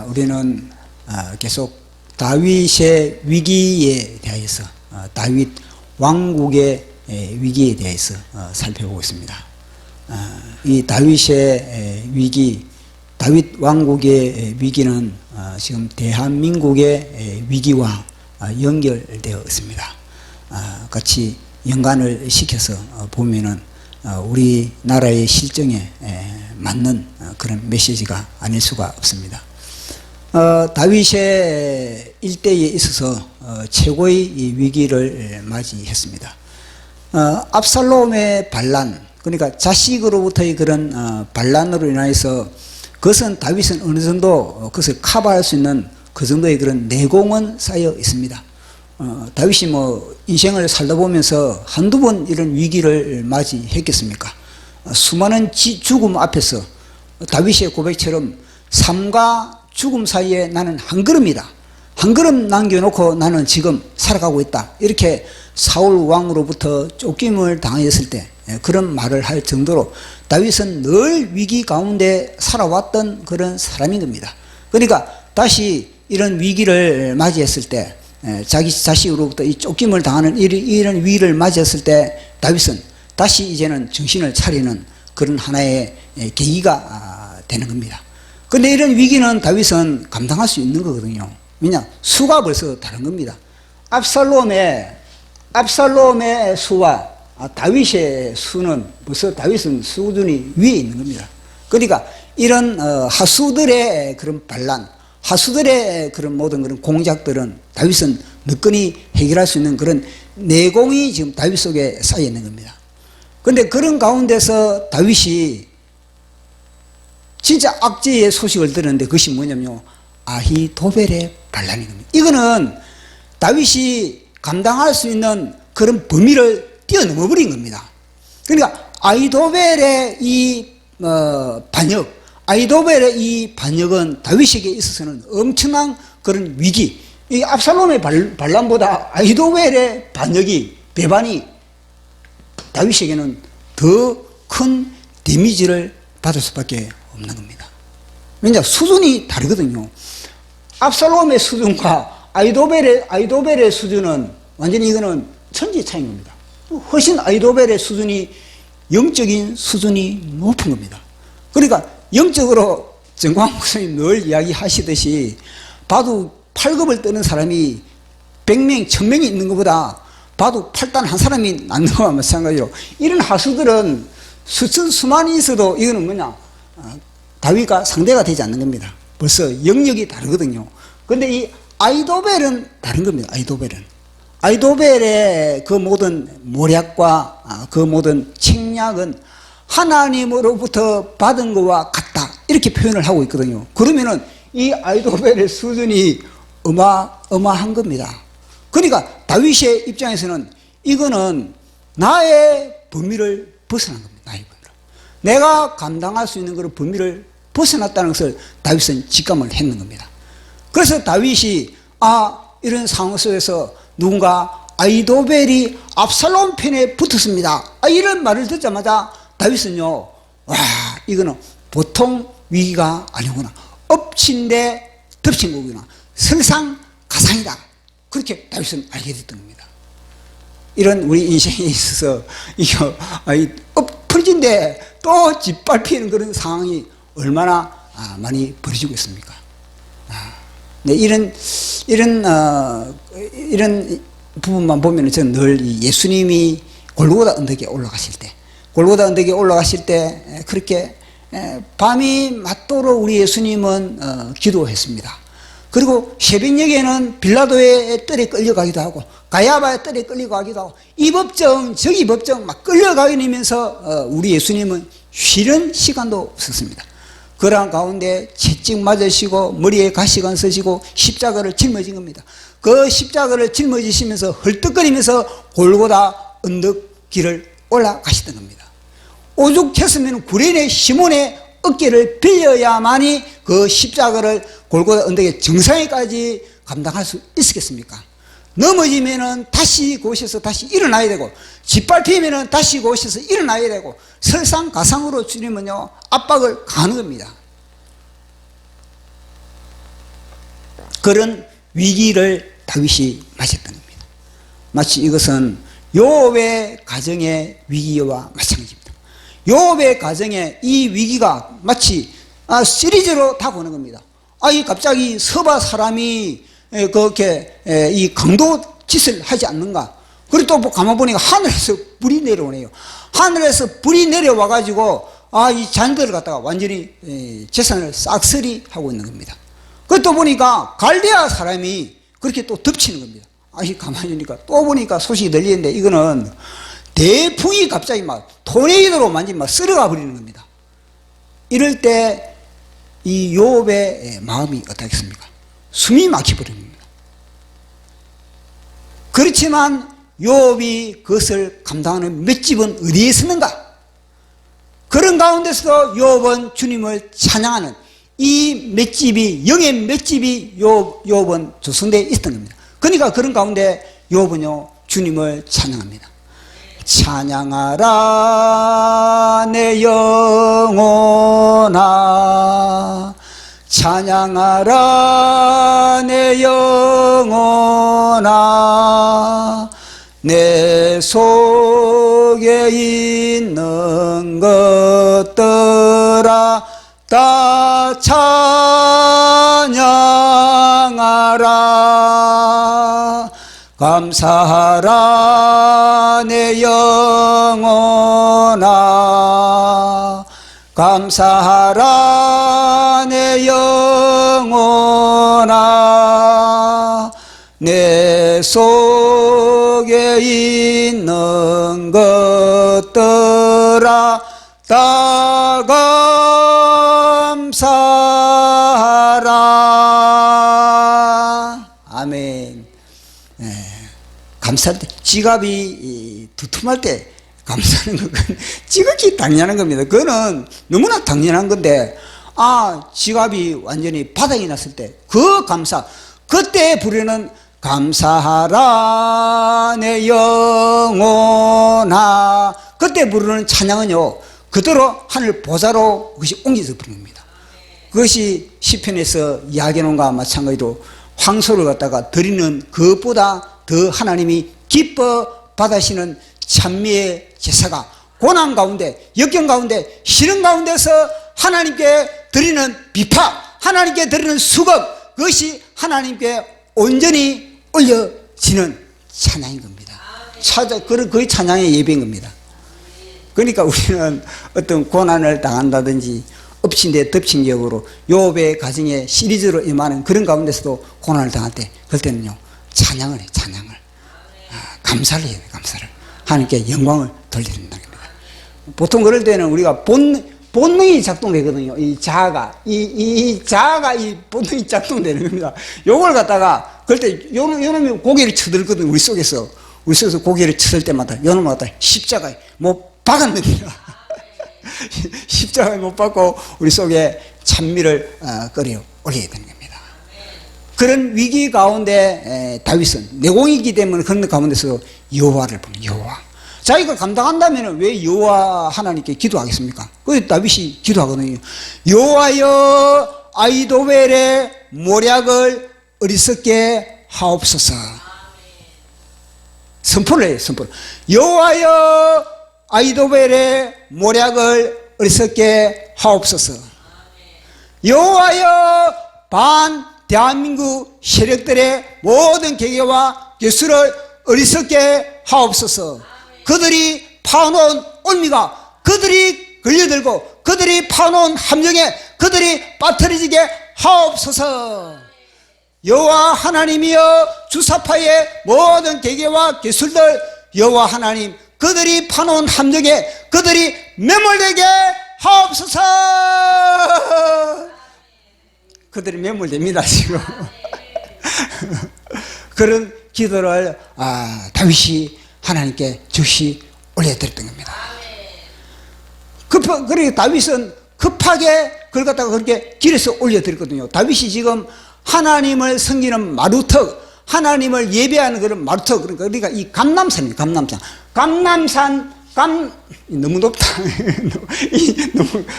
우리는 계속 다윗의 위기에 대해서 다윗 왕국의 위기에 대해서 살펴보고 있습니다. 이 다윗의 위기, 다윗 왕국의 위기는 지금 대한민국의 위기와 연결되어 있습니다. 같이 연관을 시켜서 보면은 우리나라의 실정에 맞는 그런 메시지가 아닐 수가 없습니다. 다윗의 일대에 있어서 최고의 위기를 맞이했습니다. 압살롬의 반란, 그러니까 자식으로부터의 그런 반란으로 인해서 그것은 다윗은 어느 정도 그것을 커버할 수 있는 그 정도의 그런 내공은 쌓여 있습니다. 다윗이 인생을 살다 보면서 한두 번 이런 위기를 맞이했겠습니까? 수많은 죽음 앞에서 다윗의 고백처럼 삶과 죽음 사이에 나는 한 걸음이다. 한 걸음 남겨놓고 나는 지금 살아가고 있다. 이렇게 사울 왕으로부터 쫓김을 당했을 때 그런 말을 할 정도로 다윗은 늘 위기 가운데 살아왔던 그런 사람인 겁니다. 그러니까 다시 이런 위기를 맞이했을 때 자기 자식으로부터 이 쫓김을 당하는 이런 위기를 맞이했을 때 다윗은 다시 이제는 정신을 차리는 그런 하나의 계기가 되는 겁니다. 근데 이런 위기는 다윗은 감당할 수 있는 거거든요. 왜냐? 수가 벌써 다른 겁니다. 압살롬의 수와 다윗의 수는 벌써 다윗은 수준이 위에 있는 겁니다. 그러니까 이런 하수들의 그런 반란, 하수들의 그런 모든 그런 공작들은 다윗은 늦건이 해결할 수 있는 그런 내공이 지금 다윗 속에 쌓여 있는 겁니다. 그런데 그런 가운데서 다윗이 진짜 악재의 소식을 들었는데 그것이 뭐냐면요, 아히도벨의 반란인 겁니다. 이거는 다윗이 감당할 수 있는 그런 범위를 뛰어넘어 버린 겁니다. 그러니까 아히도벨의 이 반역, 아히도벨의 이 반역은 다윗에게 있어서는 엄청난 그런 위기, 이 압살롬의 반란보다 아히도벨의 반역이, 배반이 다윗에게는 더 큰 데미지를 받을 수밖에 없는 겁니다. 왜냐? 수준이 다르거든요. 압살롬의 수준과 아히도벨의 수준은 완전히 이거는 천지 차이인 겁니다. 훨씬 아히도벨의 수준이, 영적인 수준이 높은 겁니다. 그러니까 영적으로 정광 목사님 늘 이야기하시듯이 바둑 8급을 뜨는 사람이 100명, 1000명이 있는 것보다 바둑 8단 한 사람이 낫는 거와 마찬가지로 이런 하수들은 수많이 있어도 이거는 뭐냐? 다윗과 상대가 되지 않는 겁니다. 벌써 영역이 다르거든요. 근데 이 아히도벨은 다른 겁니다. 아히도벨의 그 모든 모략과 그 모든 책략은 하나님으로부터 받은 것과 같다. 이렇게 표현을 하고 있거든요. 그러면은 이 아히도벨의 수준이 어마어마한 겁니다. 그러니까 다윗의 입장에서는 이거는 나의 범위를 벗어난 겁니다. 나의 범위를. 내가 감당할 수 있는 그런 범위를 벗어났다는 것을 다윗은 직감을 했는 겁니다. 그래서 다윗이 이런 상황 속에서 누군가 아히도벨이 압살롬 편에 붙었습니다. 이런 말을 듣자마자 다윗은요, 이거는 보통 위기가 아니구나. 엎친 데 덮친 거구나. 설상가상이다. 그렇게 다윗은 알게 됐던 겁니다. 이런 우리 인생에 있어서 이거 엎어진데 또 짓밟히는 그런 상황이 얼마나 많이 벌어지고 있습니까? 네, 이런 부분만 보면 저는 늘 예수님이 골고다 언덕에 올라가실 때 그렇게 밤이 맞도록 우리 예수님은 기도했습니다. 그리고 새벽녘에는 빌라도의 뜰에 끌려가기도 하고 가야바의 뜰에 끌려가기도 하고 이 법정 저기 법정 막 끌려가면서 우리 예수님은 쉬는 시간도 없었습니다. 그러한 가운데 채찍 맞으시고 머리에 가시관 쓰시고 십자가를 짊어진 겁니다. 그 십자가를 짊어지시면서 헐떡거리면서 골고다 언덕 길을 올라가시던 겁니다. 오죽했으면 구레네 시몬의 어깨를 빌려야만이 그 십자가를 골고다 언덕의 정상에까지 감당할 수 있었겠습니까? 넘어지면은 다시 그곳에서 다시 일어나야 되고, 짓밟히면은 다시 그곳에서 일어나야 되고, 설상가상으로 주님은요 압박을 가하는 겁니다. 그런 위기를 다윗이 맞았던 겁니다. 마치 이것은 요업의 가정의 위기와 마찬가지입니다. 요업의 가정에 이 위기가 마치 시리즈로 다가오는 겁니다. 이 갑자기 서바 사람이 그렇게 이 강도 짓을 하지 않는가? 그리고 또 가만 보니까 하늘에서 불이 내려오네요. 하늘에서 불이 내려와 가지고 이 자녀들을 갖다가 완전히 재산을 싹쓸이 하고 있는 겁니다. 그리고 또 보니까 갈대아 사람이 그렇게 또 덮치는 겁니다. 가만히 보니까 또 보니까 소식이 들리는데 이거는 대풍이 갑자기 막 토네이도로 완전히 막 쓸어가 버리는 겁니다. 이럴 때 이 요업의 마음이 어떻겠습니까? 숨이 막혀버립니다. 그렇지만 요업이 그것을 감당하는 맷집은 어디에 있었는가? 그런 가운데서도 요업은 주님을 찬양하는 이 맷집이, 영의 맷집이 요업은 조성되어 있었던 겁니다. 그러니까 그런 가운데 요업은요 주님을 찬양합니다. 찬양하라 내 영혼아, 찬양하라 내 영혼아, 내 속에 있는 것들아 다 찬양하라. 감사하라 내 영혼아, 감사하라 내 영혼아, 내 속에 있는 것들아 다 감사하라. 아멘. 감사할 때, 지갑이 두툼할 때 감사하는 건 지극히 당연한 겁니다. 그거는 너무나 당연한 건데, 지갑이 완전히 바닥이 났을 때, 그 감사, 그때 부르는 감사하라 내 영혼아, 그때 부르는 찬양은요, 그대로 하늘 보좌로 그것이 옮겨져 버린 겁니다. 그것이 시편에서 이야기하는 것과 마찬가지로 황소를 갖다가 드리는 그것보다 더 하나님이 기뻐 받으시는 찬미의 제사가 고난 가운데, 역경 가운데, 시련 가운데서 하나님께 드리는 비파, 하나님께 드리는 수급, 그것이 하나님께 온전히 올려지는 찬양인 겁니다. 거의 찬양의 예배인 겁니다. 그러니까 우리는 어떤 고난을 당한다든지 엎친 데 덮친 격으로 요업의 가정에 시리즈로 임하는 그런 가운데서도 고난을 당할 때, 그럴 때는요 찬양을 해요. 찬양을. 감사를 해야 돼요. 감사를. 하나님께 영광을 돌린다는 겁니다. 보통 그럴 때는 우리가 본능이 작동되거든요. 이 자아가 이 본능이 작동되는 겁니다. 요걸 갖다가 그럴 때 요놈이 고개를 쳐들거든요. 우리 속에서 고개를 쳐들 때마다 요놈을 갖다 십자가에 못 박았습니다. 십자가에 못 박고 우리 속에 찬미를 끌어 올려야 되는 겁니다. 그런 위기 가운데 다윗은 내공이기 때문에 그런 가운데서 여호와를 보는 여호와. 자기가 감당한다면 왜 여호와 하나님께 기도하겠습니까? 그래서 다윗이 기도하거든요. 여호와여 아히도벨의 모략을 어리석게 하옵소서. 선포를 해요. 선포. 여호와여 아히도벨의 모략을 어리석게 하옵소서. 여호와여 대한민국 세력들의 모든 계계와 교수를 어리석게 하옵소서. 그들이 파놓은 올미가 그들이 걸려들고 그들이 파놓은 함정에 그들이 빠뜨려지게 하옵소서. 여호와 하나님이여 주사파의 모든 계계와 기술들 여호와 하나님 그들이 파놓은 함정에 그들이 매몰되게 하옵소서. 그들이 매몰됩니다 지금. 그런 기도를 다윗이 하나님께 즉시 올려드렸던 겁니다. 그러니까 다윗은 급하게 그걸 갖다가 그렇게 길에서 올려드렸거든요. 다윗이 지금 하나님을 섬기는 마루턱, 하나님을 예배하는 그런 마루턱, 그러니까 이 감람산이에요. 감람산 너무 높다.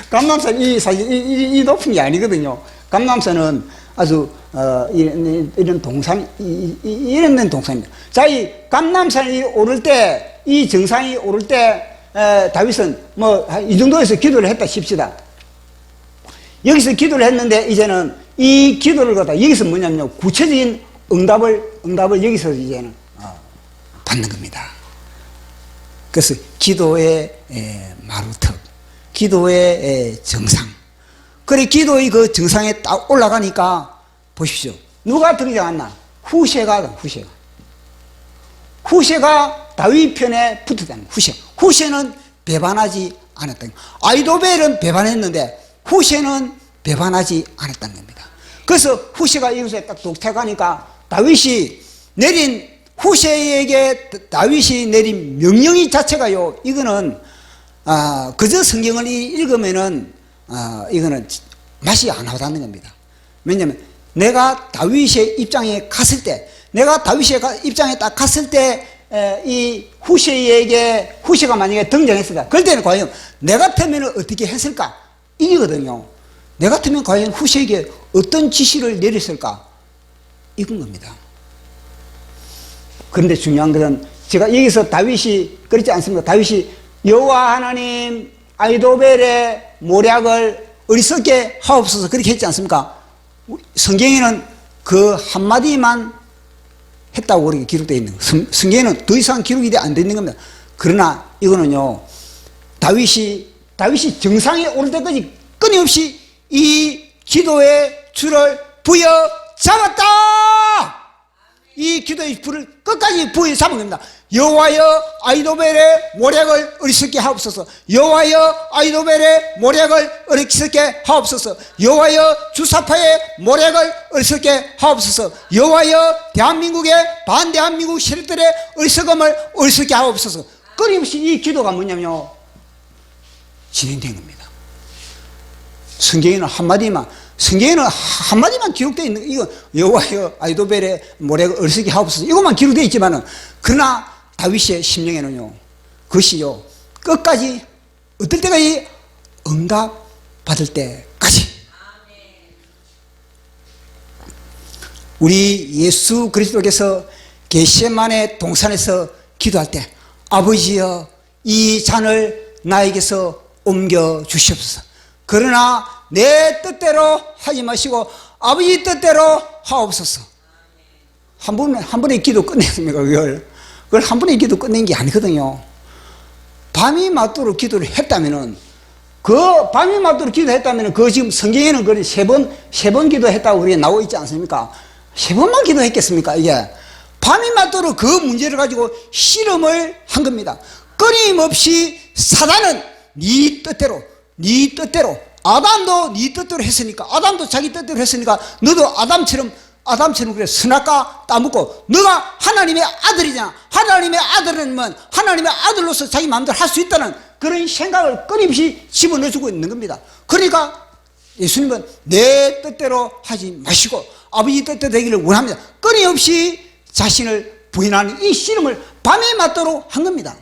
감람산 사실 이 높은 게 아니거든요. 감람산은 아주 이런 동산, 이런 동산입니다. 자, 이 감람산이 오를 때, 이 정상이 오를 때, 다윗은 뭐, 이 정도에서 기도를 했다 칩시다. 여기서 기도를 했는데, 이제는 이 기도를 갖다, 여기서 뭐냐면요, 구체적인 응답을 여기서 이제는, 받는 겁니다. 그래서 기도의 마루턱, 기도의 정상. 그래, 기도의 그 정상에 딱 올라가니까, 보십시오. 누가 등장했나? 후세가. 후세가 다윗 편에 붙었다는 거예요. 후세는 배반하지 않았다는 거예요. 아이도벨은 배반했는데 후세는 배반하지 않았다는 겁니다. 그래서 후세가 여기서 딱 독택하니까 후세에게 다윗이 내린 명령이 자체가요, 이거는 그저 성경을 읽으면은 이거는 맛이 안 나다는 겁니다. 왜냐하면 내가 다윗의 입장에 갔을 때, 입장에 딱 갔을 때, 이 후세가 만약에 등장했을까? 그럴 때는 과연 내 같으면 어떻게 했을까? 이거거든요. 내 같으면 과연 후세에게 어떤 지시를 내렸을까? 이건 겁니다. 그런데 중요한 것은 제가 여기서 다윗이 그렇지 않습니까? 다윗이 여호와 하나님 아이도벨의 모략을 어리석게 하옵소서 그렇게 했지 않습니까? 성경에는 그 한마디만 했다고 그렇게 기록되어 있는 거예요. 성경에는 더 이상 기록이 안 되어 있는 겁니다. 그러나 이거는요, 다윗이 정상에 오를 때까지 끊임없이 이 기도의 줄을 부여잡았다! 이 기도의 불을 끝까지 부여잡은 겁니다. 여호와여 아이도벨의 모략을 어리석게 하옵소서. 여호와여 아이도벨의 모략을 어리석게 하옵소서. 여호와여 주사파의 모략을 어리석게 하옵소서. 여호와여 대한민국의 반대한민국 세력들의 어리석음을 어리석게 하옵소서. 끊임없이 이 기도가 뭐냐면요, 진행된 겁니다. 성경에는 한마디만 기록되어 있는, 이거 여호와여 아이도벨의 모략을 어리석게 하옵소서, 이것만 기록되어 있지만은, 그러나 다윗의 심령에는요, 그것이요, 끝까지, 어떨 때까지? 응답 받을 때까지. 우리 예수 그리스도께서 겟세마네 동산에서 기도할 때, 아버지여 이 잔을 나에게서 옮겨 주시옵소서. 그러나 내 뜻대로 하지 마시고 아버지 뜻대로 하옵소서. 한 번의 기도 끝냈습니까? 그걸 한 번의 기도 끝낸 게 아니거든요. 밤이 맞도록 기도를 했다면은, 그 지금 성경에는 그 세 번 기도했다고 우리가 나오고 있지 않습니까? 세 번만 기도했겠습니까? 이게 밤이 맞도록 그 문제를 가지고 실험을 한 겁니다. 끊임없이 사단은 네 뜻대로 아담도 네 뜻대로 했으니까, 아담도 자기 뜻대로 했으니까 너도 아담처럼 그래 선악과 따먹고, 너가 하나님의 아들이잖아. 하나님의 아들은 하나님의 아들로서 자기 마음대로 할 수 있다는 그런 생각을 끊임없이 집어넣어주고 있는 겁니다. 그러니까 예수님은 내 뜻대로 하지 마시고 아버지 뜻대로 되기를 원합니다. 끊임없이 자신을 부인하는 이 씨름을 밤에 맞도록 한 겁니다.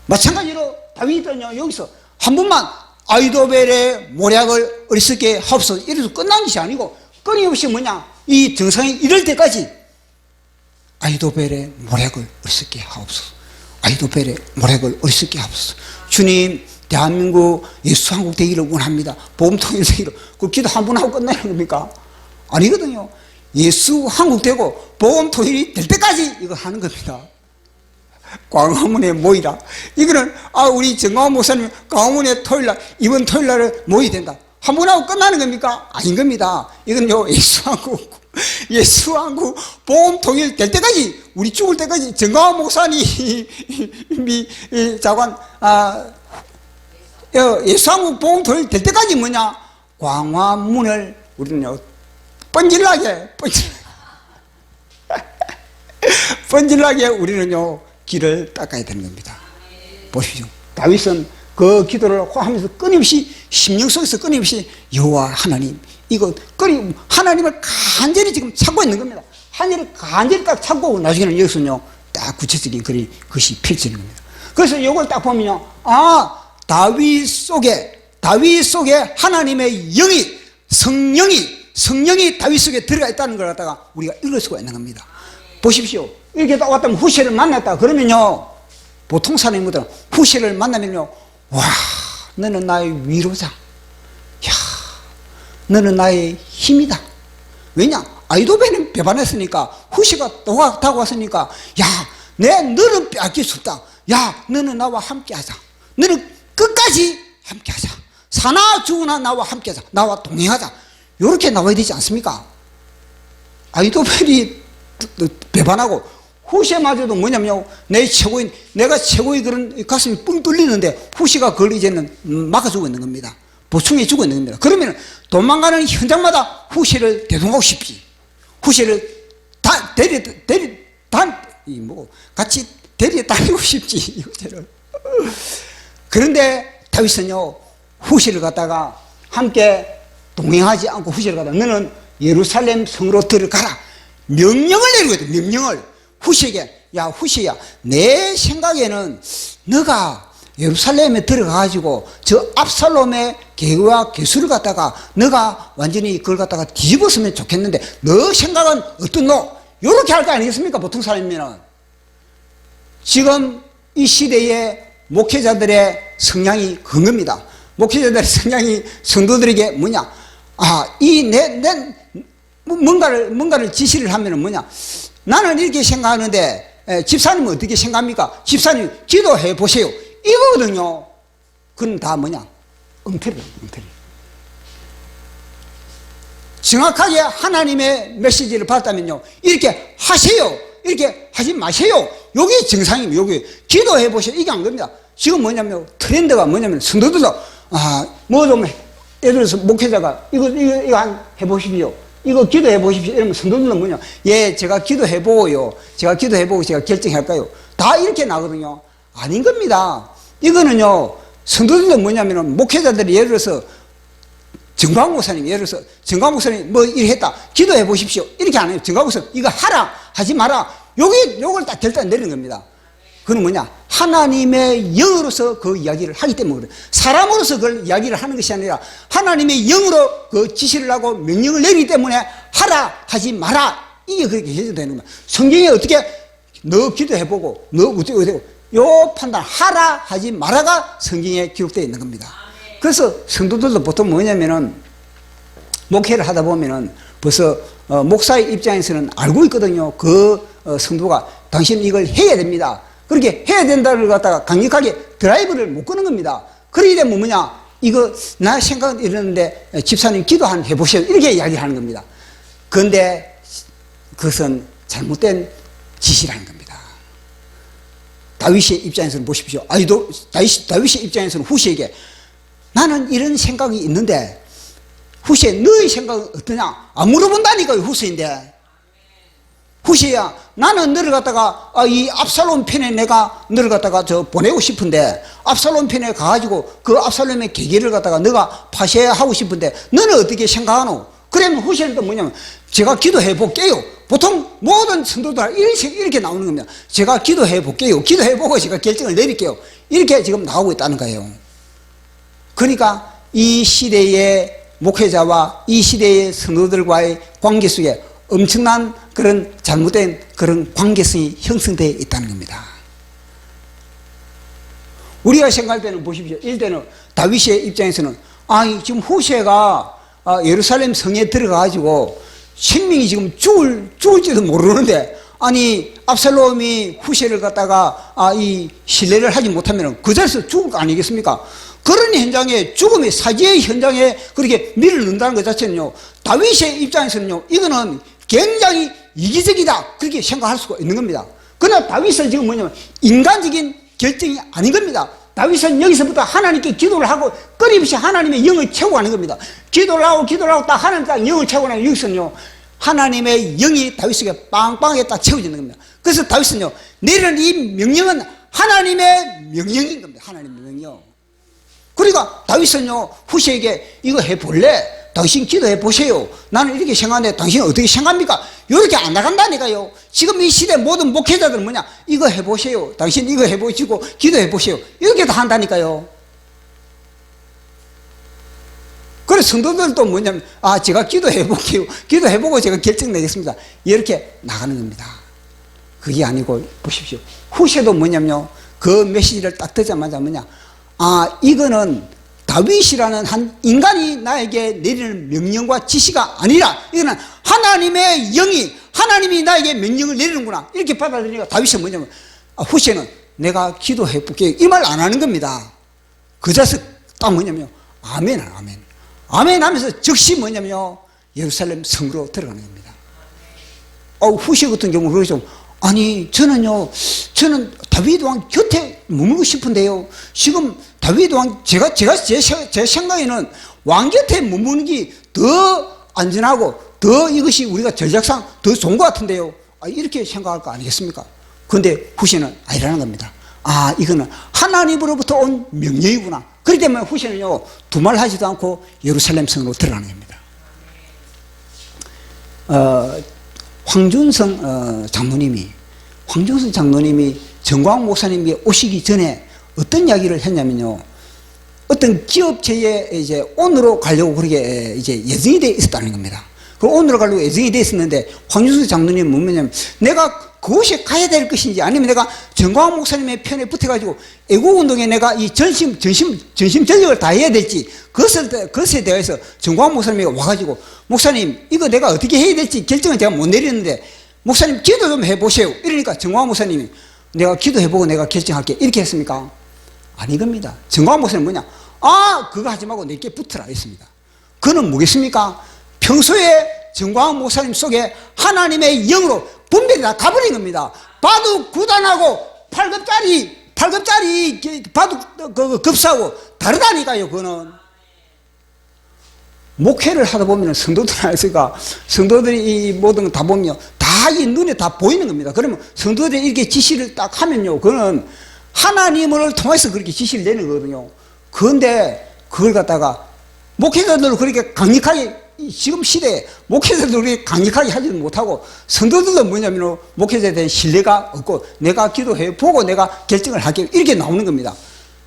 마찬가지로 다윗은요, 여기서 한 번만 아이도벨의 모략을 어리석게 하옵소서 이래서 끝난 것이 아니고, 끊임없이 이 정상에 이를 때까지 아이도벨의 모략을 어리석게 하옵소서, 아이도벨의 모략을 어리석게 하옵소서. 주님, 대한민국 예수 한국 되기를 원합니다. 복음 통일 되기를. 그 기도 한 번 하고 끝나는 겁니까? 아니거든요. 예수 한국 되고 복음 통일이 될 때까지 이거 하는 겁니다. 광화문에 모이라. 이거는 우리 정광훈 목사님 광화문에 이번 토요일날에 모여야 된다. 한 번 하고 끝나는 겁니까? 아닌 겁니다. 이건요, 예수 한국 복음 통일 될 때까지, 우리 죽을 때까지 정광훈 목사님이 자관 예수 한국 복음 통일 될 때까지 광화문을 우리는요 뻔질나게 우리는요 길을 닦아야 되는 겁니다. 보십시오. 다윗은 그 기도를 하면서 끊임없이 심령 속에서 끊임없이 여호와 하나님, 이거 하나님을 간절히 지금 찾고 있는 겁니다. 하나님을 간절히 딱 찾고 나중에는 여기서는요 딱 구체적인 것이 펼쳐지는 겁니다. 그래서 이걸 딱 보면요, 다윗 속에 하나님의 성령이 성령이 다윗 속에 들어가 있다는 걸 갖다가 우리가 읽을 수가 있는 겁니다. 보십시오. 이렇게 딱 왔다면 후세를 만났다 그러면요, 보통 사람들은 후세를 만나면요, 와, 너는 나의 위로자, 야, 너는 나의 힘이다. 왜냐? 아이도베는 배반했으니까, 후세가 다가왔으니까, 야, 너는 빼앗길 수 없다. 야, 너는 나와 함께 하자. 너는 끝까지 함께 하자. 사나 죽으나 나와 함께 하자. 나와 동행하자. 이렇게 나와야 되지 않습니까? 아이도벨이 배반하고, 후세마저도 뭐냐면요, 내가 최고의 그런 가슴이 뻥 뚫리는데 후세가 그걸 이제는 막아주고 있는 겁니다. 보충해주고 있는 겁니다. 그러면 도망가는 현장마다 후세를 대동하고 싶지. 후세를 같이 데려다니고 싶지. 이거를. 그런데 다윗은요, 후세를 갖다가 함께 동행하지 않고 후세를 갖다가 너는 예루살렘 성으로 들어가라. 명령을 내리고 있다. 명령을. 후세에게, 야, 후세야, 내 생각에는 너가 예루살렘에 들어가가지고 저 압살롬의 계와 계수를 갖다가 너가 완전히 그걸 갖다가 뒤집었으면 좋겠는데 너 생각은 어떻노? 요렇게 할 거 아니겠습니까? 보통 사람이면. 지금 이 시대의 목회자들의 성향이 그런 겁니다. 목회자들의 성향이 성도들에게 뭐냐? 뭔가를 지시를 하면은 뭐냐? 나는 이렇게 생각하는데 집사님은 어떻게 생각합니까? 집사님 기도해 보세요. 이거거든요. 그건 다 뭐냐? 엉터리예요, 엉터리. 정확하게 하나님의 메시지를 받았다면요, 이렇게 하세요. 이렇게 하지 마세요. 요게 정상입니다. 요게 기도해 보세요. 이게 안 겁니다. 지금 뭐냐면 트렌드가 뭐냐면 성도들도 뭐 좀 예를 들어서 목회자가 이거 한 해보십시오. 이거 기도해 보십시오. 이러면 성도들은 뭐냐? 예, 제가 기도해 보고요. 제가 결정할까요? 다 이렇게 나거든요. 아닌 겁니다. 이거는요, 성도들도 뭐냐면은 목회자들이 예를 들어서 정광 목사님, 예를 들어서 정광 목사님 뭐 이렇게 했다. 기도해 보십시오. 이렇게 안 해요. 정광 목사님 이거 하라, 하지 마라. 요걸 딱 결단 내리는 겁니다. 그건 뭐냐? 하나님의 영으로서 그 이야기를 하기 때문에 그래요. 사람으로서 그걸 이야기를 하는 것이 아니라 하나님의 영으로 그 지시를 하고 명령을 내리기 때문에 하라, 하지 마라. 이게 그렇게 해줘되는 거야. 성경에 어떻게 너 기도해보고 너 어떻게 요 판단 하라, 하지 마라가 성경에 기록되어 있는 겁니다. 그래서 성도들도 보통 뭐냐면은 목회를 하다 보면은 벌써 목사의 입장에서는 알고 있거든요. 그 성도가 당신 이걸 해야 됩니다. 그렇게 해야 된다를 갖다가 강력하게 드라이브를 못 끄는 겁니다. 그러기 때문에 뭐냐, 이거 나 생각은 이러는데 집사님 기도 한 해보세요. 이렇게 이야기를 하는 겁니다. 그런데 그것은 잘못된 지시라는 겁니다. 다윗의 입장에서는 보십시오. 다윗의 입장에서는 후세에게 나는 이런 생각이 있는데 후세 너의 생각은 어떠냐? 안 물어본다니까요. 후세인데. 후세야, 나는 너를 갖다가 이 압살롬 편에 내가 너를 갖다가 보내고 싶은데 압살롬 편에 가가지고 그 압살롬의 계기를 갖다가 너가 파쇄하고 싶은데 너는 어떻게 생각하노? 그러면 후세는 또 뭐냐면 제가 기도해 볼게요. 보통 모든 성도들 이렇게 나오는 겁니다. 제가 기도해 볼게요. 기도해 보고 제가 결정을 내릴게요. 이렇게 지금 나오고 있다는 거예요. 그러니까 이 시대의 목회자와 이 시대의 성도들과의 관계 속에 엄청난 그런 잘못된 그런 관계성이 형성되어 있다는 겁니다. 우리가 생각할 때는 보십시오. 이럴 때는 다윗의 입장에서는 지금 후세가 예루살렘 성에 들어가가지고 생명이 지금 죽을지도 모르는데 압살롬이 후세를 갖다가 이 신뢰를 하지 못하면 그 자리에서 죽을 거 아니겠습니까? 그런 현장에 죽음의 사지의 현장에 그렇게 밀을 넣는다는 것 자체는요, 다윗의 입장에서는요, 이거는 굉장히 이기적이다 그렇게 생각할 수가 있는 겁니다. 그러나 다윗은 지금 뭐냐면 인간적인 결정이 아닌 겁니다. 다윗은 여기서부터 하나님께 기도를 하고 끊임없이 하나님의 영을 채워가는 겁니다. 기도를 하고 딱 하나님 딱 영을 채워가는 여기서는요, 하나님의 영이 다윗 속에 빵빵하게 딱 채워지는 겁니다. 그래서 다윗은요, 내리는 이 명령은 하나님의 명령인 겁니다. 하나님의 명령. 그러니까 다윗은요, 후세에게 이거 해볼래? 당신 기도해 보세요. 나는 이렇게 생각하는데 당신은 어떻게 생각합니까? 이렇게 안 나간다니까요. 지금 이 시대 모든 목회자들은 뭐냐? 이거 해보세요. 당신 이거 해보시고 기도해 보세요. 이렇게 다 한다니까요. 그래서 성도들도 뭐냐면, 제가 기도해볼게요. 기도해보고 제가 결정 내겠습니다. 이렇게 나가는 겁니다. 그게 아니고, 보십시오. 후세도 뭐냐면요. 그 메시지를 딱 듣자마자 뭐냐. 이거는 다윗이라는 한 인간이 나에게 내리는 명령과 지시가 아니라, 이거는 하나님의 영이, 하나님이 나에게 명령을 내리는구나. 이렇게 받아들이니까 다윗은 뭐냐면, 후세는 내가 기도해볼게요. 이 말 안 하는 겁니다. 그자서 딱 뭐냐면요. 아멘, 아멘. 아멘 하면서 즉시 뭐냐면요. 예루살렘 성으로 들어가는 겁니다. 후세 같은 경우 그러죠. 아니, 저는 다윗 왕 곁에 머물고 싶은데요. 지금 다윗 왕, 제 생각에는 왕 곁에 머무는 게 더 안전하고 더 이것이 우리가 전략상 더 좋은 것 같은데요. 이렇게 생각할 거 아니겠습니까? 그런데 후세는 아니라는 겁니다. 이거는 하나님으로부터 온 명령이구나. 그렇기 때문에 후세는요, 두말하지도 않고 예루살렘 성으로 들어가는 겁니다. 황준성 장로님이 정광 목사님이 오시기 전에 어떤 이야기를 했냐면요. 어떤 기업체에 이제 오늘로 가려고 그렇게 이제 예정이 되어 있었다는 겁니다. 그 오늘로 가려고 예정이 되어 있었는데 황준성 장로님은 뭐냐면 내가 그곳에 가야 될 것인지 아니면 내가 정광 목사님의 편에 붙어가지고 애국운동에 내가 이 전심전력을 다해야 될지 그것에 대해서 정광 목사님이 와가지고 목사님 이거 내가 어떻게 해야 될지 결정을 제가 못 내리는데 목사님 기도 좀 해보세요. 이러니까 정광 목사님이 내가 기도해보고 내가 결정할게 이렇게 했습니까? 아니 겁니다. 정광 목사님 뭐냐? 그거 하지 말고 내게 붙으라 했습니다. 그는 뭐겠습니까? 평소에 정광 목사님 속에 하나님의 영으로 분별이 다 가버린 겁니다. 바둑 구단하고 8급짜리 바둑 급사하고 다르다니까요. 그거는 목회를 하다 보면 성도들이 이 모든 거 다 보면 다 이 눈에 다 보이는 겁니다. 그러면 성도들이 이렇게 지시를 딱 하면요, 그거는 하나님을 통해서 그렇게 지시를 내는 거거든요. 그런데 그걸 갖다가 목회자들도 그렇게 강력하게 지금 시대에 목회자들도 그렇게 강력하게 하지는 못하고 성도들도 뭐냐면 목회자에 대한 신뢰가 없고 내가 기도해 보고 내가 결정을 할게 이렇게 나오는 겁니다.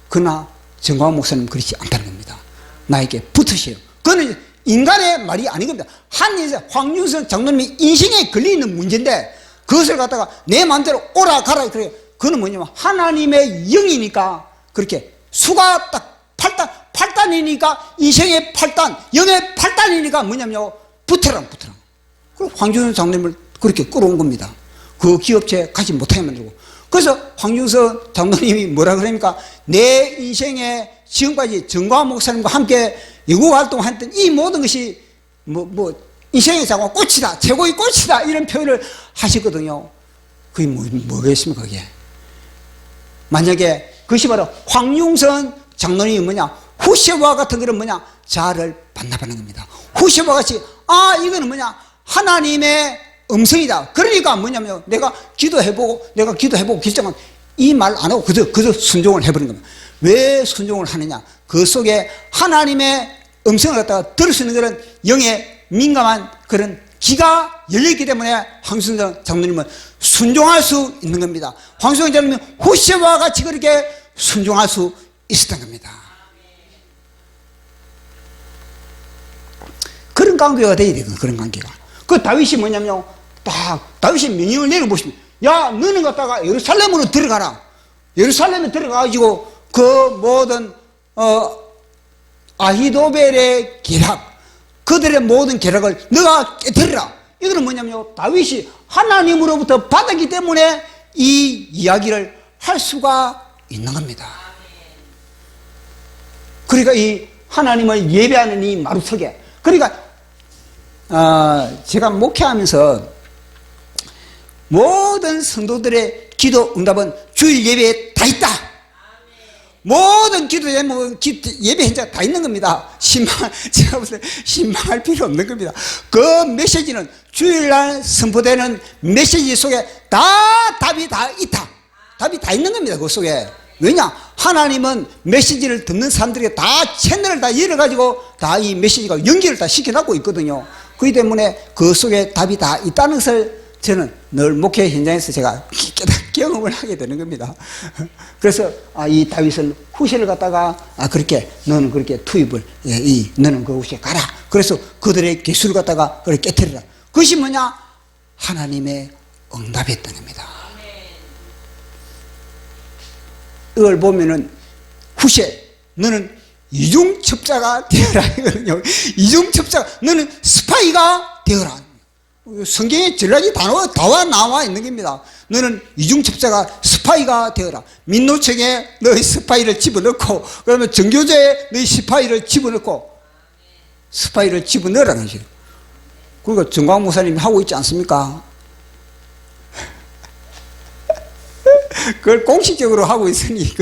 그러나 정광 목사님은 그렇지 않다는 겁니다. 나에게 붙으세요. 그거는 인간의 말이 아닌 겁니다. 황윤선 장로님이 인생에 걸려있는 문제인데 그것을 갖다가 내 마음대로 오라 가라 그래요. 그거는 뭐냐면 하나님의 영이니까 그렇게 수가 딱 8단이니까 인생의 8단, 영의 8단이니까 뭐냐면요. 붙어라. 그리고 황준선 장로님을 그렇게 끌어온 겁니다. 그 기업체에 가지 못하게 만들고. 그래서 황준선 장로님이 뭐라 그럽니까? 내 인생에 지금까지 정광 목사님과 함께 영국 활동했던 이 모든 것이 인생의 장과 꽃이다. 최고의 꽃이다. 이런 표현을 하시거든요. 그게 뭐겠습니까, 그게? 만약에 그것이 바로 황용선 장로님이 뭐냐? 후세와 같은 그런 뭐냐? 자아를 반납하는 겁니다. 후세와 같이, 이거는 뭐냐? 하나님의 음성이다. 그러니까 뭐냐면 내가 기도해보고 결정한 이 말 안 하고 그저 순종을 해버린 겁니다. 왜 순종을 하느냐? 그 속에 하나님의 음성을 갖다가 들을 수 있는 그런 영의 민감한 그런 귀가 열려있기 때문에 황순정 장로님은 순종할 수 있는 겁니다. 황순정 장로님은 후세와 같이 그렇게 순종할 수 있었던 겁니다. 그런 관계가 돼야 되거든. 그런 관계가. 그 다윗이 뭐냐면요. 다윗이 명령을 내려보시면 야 너는 갖다가 예루살렘으로 들어가라. 예루살렘에 들어가가지고 그 모든 아히도벨의 계략 그들의 모든 계략을 너가 깨뜨리라. 이거는 뭐냐면요. 다윗이 하나님으로부터 받았기 때문에 이 이야기를 할 수가 있는 겁니다. 그러니까 이 하나님을 예배하는 이 마루석에 그러니까 제가 목회하면서 모든 성도들의 기도 응답은 주일 예배에 다 있다. 모든 기도 예배 현장 다 있는 겁니다. 제가 볼 때 신망할 필요 없는 겁니다. 그 메시지는 주일날 선포되는 메시지 속에 답이 다 있다. 답이 다 있는 겁니다. 그 속에. 왜냐? 하나님은 메시지를 듣는 사람들에게 다 채널을 다 열어가지고 다 이 메시지가 연결을 다 시켜놨고 있거든요. 그렇기 때문에 그 속에 답이 다 있다는 것을 저는 늘 목회 현장에서 제가 경험을 하게 되는 겁니다. 그래서 이 다윗은 후세를 갖다가 그렇게 너는 그렇게 투입을 너는 그 후세 가라. 그래서 그들의 개수를 갖다가 그렇게 깨뜨리라. 그것이 뭐냐? 하나님의 응답이었던 겁니다. 이걸 보면은 후세 너는 이중첩자가 되어라 이거든요. 이중첩자 너는 스파이가 되어라. 성경에 전략이 다 나와 있는 겁니다. 너는 이중첩자가 스파이가 되어라. 민노청에 너희 스파이를 집어넣고 그러면 정교제에 너희 스파이를 집어넣고 스파이를 집어넣으라는 거죠. 그러니까 정광 목사님이 하고 있지 않습니까? 그걸 공식적으로 하고 있으니